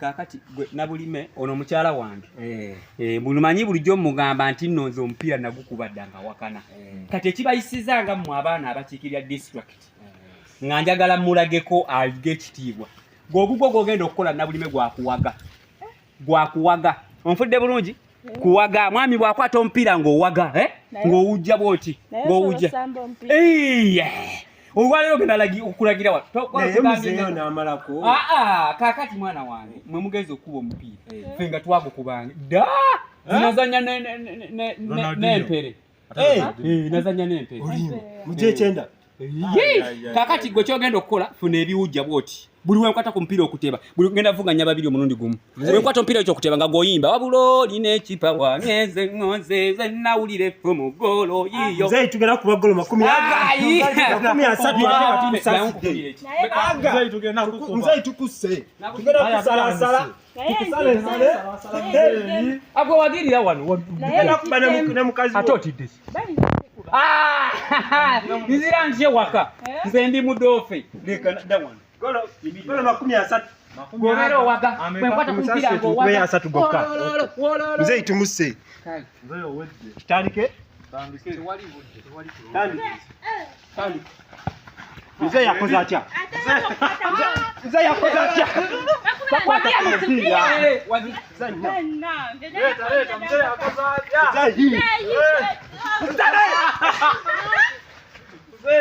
kakati gwe nabulime ono mukyala wange bulumanyi bulijjo mugamba nti nnoze omupiira nagukubaddanga wakana kati ekibayisizanga mu abaana abakiikirira district nga njagala mulageko alige ekitiibwa gwogugwo gwogenda okukola nabulime gwakuwaga onfudde bulungi kuwaga mwami bwakwata omupiira ng'owaga ng'owujja bwoti ng'owujja olwalero genda okulagira wa kakati mwana wange mwe mugezi okuba omupiira ffe nga twagukubanga dda zinazanya n'empere nazanya n'empere mukyekenda kakati gwe kyogenda okukola funa ebiwujja bwoti buli wenkwata ku mupiira okuteba buli genda vuganya babiri omulundi gumu wenkwata omupiira ekyokuteba nga gwoyimba wabula olina ekipawa ngeze ngoze ze nawulire ffe mugolo yiyo nze tugenda kuba golo 10 nze tukuse tugenda kusalasala agwe wagirira wano tugenda kuba ne mukazi atotidde nzira nje waka nze ndi mudofe leka dawano golo 10 gomero waga wenkwata kumpira ngo waga ya satu goka nze itumuse nze owedde kitandike tandike nze yakoze atya nze yakoze atya bakwambia mupira leta mze yakoze atya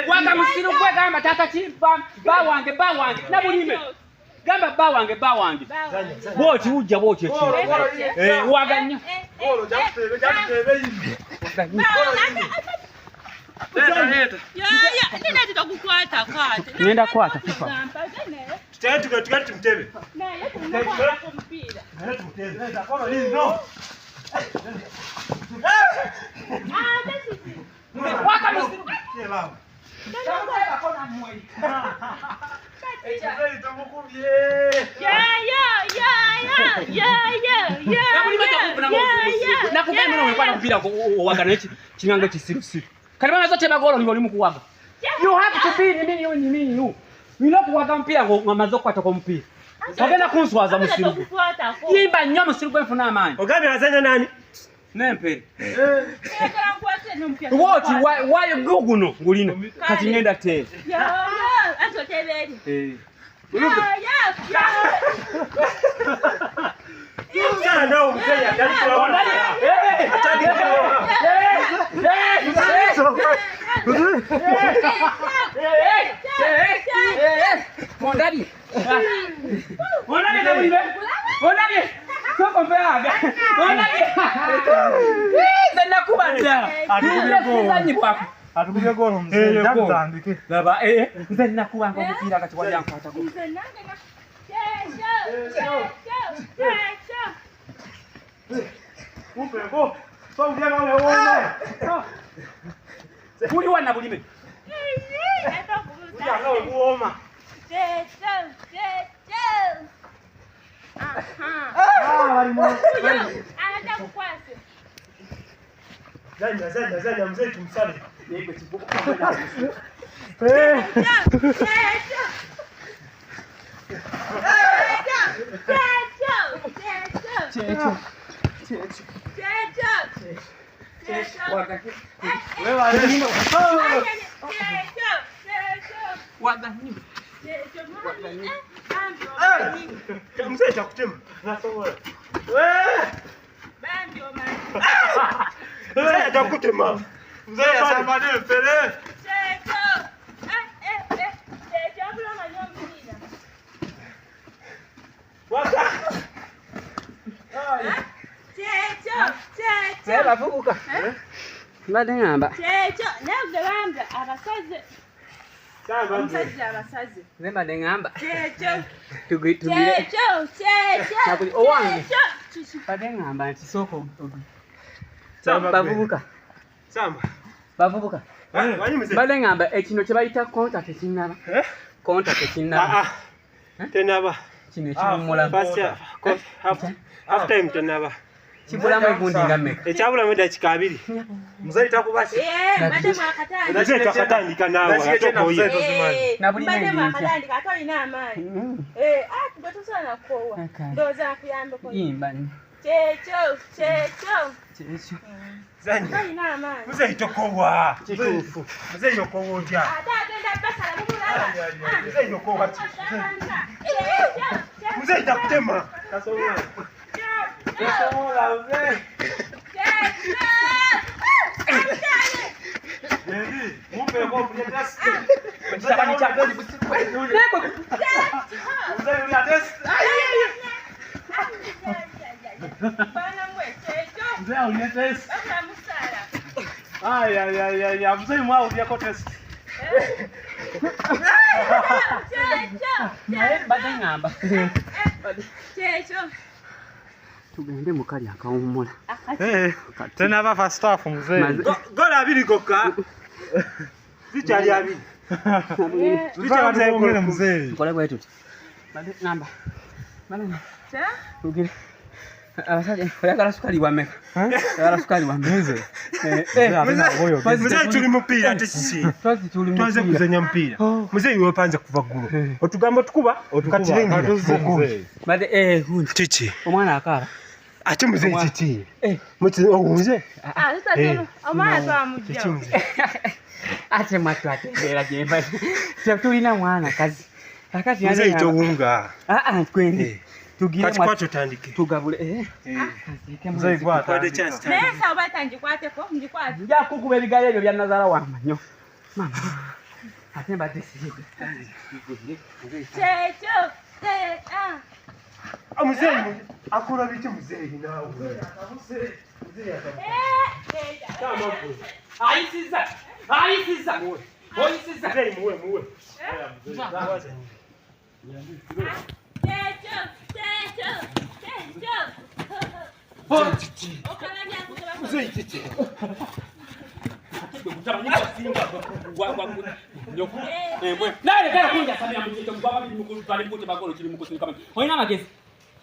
waga musiru gwe gamba tata chimba bawange nabulime gamba bawange bwoti ujja bwoti ekiro waga nnyo golo jamutebe yimbi leta nina tutakukwata kwate nenda kwata kifa tugati tumtebe leta golo lino waga musiru kinanga kisirusiru kati bana zote bagolo ndio limukuwaga you have to be ni you kuwaga mpira ngo mazo kwata ko mpira ogenda kunswaza musiru yimba nnyo musiru gwe funa amaanyi ogambe azanya nani nempere what why guguno ngulino kati ngenda te atoteberi Ndio mzee ataliona. Mondadi. Mondadi na mwibe. Mondadi. Soko mpeaga. Mondadi. Zenda kubanda. Atubye kwako. Atubye golo mzee ndakutandike. Laba nze nnakuba ngo mupira kati wali ankwata ko. Upego. So ujana ule uone. Kuli wana bulime. Ujana ule uoma. Wali mwana. Anataka kukwase. Zanya mzee tumsale. Nipe chibuko. Mzee chakutema. Mzee chakutema. Mzee asambane pele. Sela fuka. Mbade ngamba. Checho, nagamba abasaze. Samba Omusajja abasaze. Mbade ngamba. Checho. Tugire. Checho. Nakuli owange. Checho. Mbade ngamba nti soko. Samba bavubuka. Samba. Bavubuka. Wanyumize. Mbade ngamba ekino kye bayita contact ekinnaba. Contact ekinnaba. Tenaba. Kino ekimumula. First half time tenaba. Kibulamu egundi ngammeka. Ekyabulamu dakika 2. Mzee takubasi. Madde mwakatandika. Nate twakatandika naawe atokoye. Madde mwakatandika ate olina amaanyi. Gwe tosaana kukoowa. Ndowooza akuyambeko. Yimba. Kyekyo. Zanya. Olina amaanyi. Mzee tokowa. Kituufu. Mzee yokowa otya. Ate agenda basala mubulaba. Mzee yokowa. Mzee takutema. Kasobola. Kasobola mzee. Mumpe kwa test. Mtabani cha goli busikwe. Mzee uli test. Bana mwe kyekyo. Mzee uli test. Bana musala. Ay mzee mwa uli ko test. Badde ngamba. Kyekyo. Tugende mu kali akawummula. Tena bafa staff mzee. Gola 2 kokka. Zichali 2. Zichali mzee. Kole bwe tuti. Badde ngamba. Malama. Kya? Tugire. Abasajja oyagala sukali wameka. Oyagala sukali wameka. Mzee. Mzee tuli mupiira tekisi. Twaze kuzanya mupiira. Mzee iwe panze kuva ggulo. Otugamba tukuba okatirenga. Badde hundi. Tiki. Omwana akala. Ate mzee kiti. Muti owunze. Tutatero. Omwana twamujja. Tiki mzee. Ate matu atendera jemba. Tulina mwana kazi. Akati mzee itowunga. Twende. Tugire Kati kwacho tandike. Tugabule Mzee gwata. Kwade chance. Nesa obata njikwateko njikwate. Nja kukuba ebigalo ebyo bya Nazara wamba nnyo. Mama. Ate mbadde siriwe. Kyekyo. Mzee akola biti mzee nawe. Mzee kama Ayisiza. Oyisiza. mzee muwe. Kyekyo. Mzee titi.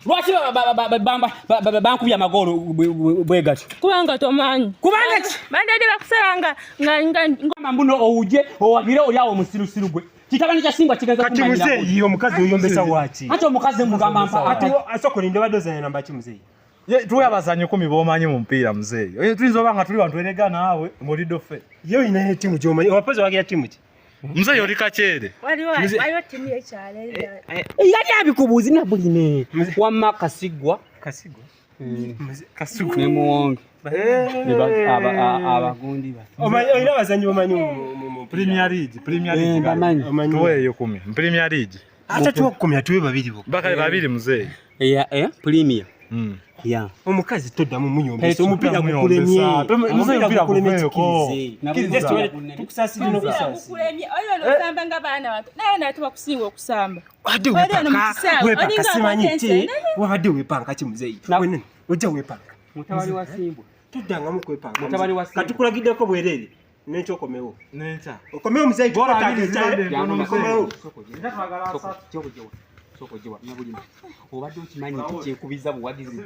Lwaki bankubya amagolo bwe gatyo? Kubanga tomanyi. Kubanga ki? Bandede bakusalanga nga mbuno owuje owabire oli awo musirusiru gwe. Kitabani kya Simba kigenza kumanya. Kati mzee iyo mukazi oyombesa waki? Ate omukazi mugamba mpa. Ate asoko ninde badozanya namba ki mzee? Tuwe abazanyi 10 bomanyi mu mpira mzee. Tuyinza obanga tuli bantu enegana awe mulido fe. Yo ina timu jomanyi. Wapozi wagira timu ki? Mzee yoli kachede. waliwo timu yekyalo. Yali abikubuuzi na buline. Wamma Kasigwa. Kasugu. Ne muwonge. Abagundi ba. Oyina abazanyi bomanyi mu Premier League. Bamanyi. Tuweyo 10. Premier League. Ate tuwakumya tuwe babiri bo. Bakale babiri mzee. Premier. Omukazi toddamu munyombesa omupira gukulemye. Omupira gukulemye tikirize. Tukusasira n'okusasira. Oyo n'osamba ng'abaana bato. Naye naate bakusinga okusamba. Wadde wepaka simanyi ti. Wabadde wepanga ki muzeeyi? Wenene ojja wepanga. Mutabani wa Simba. Tuddangamu kwepanga. Mutabani wa Simba. Kati kulagiddeko bwereere. N'ekyo okomewo. Nenta. Okomewo muzeeyi tukomewo. Sokojewa nabulima. Obadde okimanyi kyekubiza buwagizi.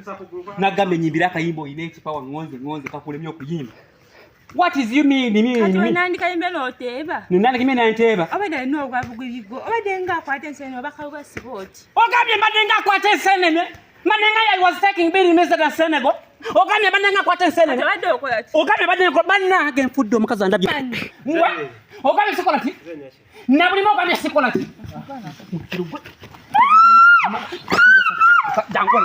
Nagamenye ibira akayimba oyina ekipawa ngonze kakulemye okuyimba. What is you mean? Kati wenandika yimbe n'oteeba. Nandika yimbe n'anteeba. Obadde alina obwavu bw'ebigo. Obadde ng'akwata ensenene obakaluba sibooti. Ogambye mbadde ng'akwata ensenene. Manenga I was taking Billy Mr. Senegal. Ogambye mbadde ng'akwata ensenene. Obadde okola ki? Ogambye mbadde banna genfudde omukazi andabye. Ogambye sikola ki? Nabulima ogambye sikola ki? Jango.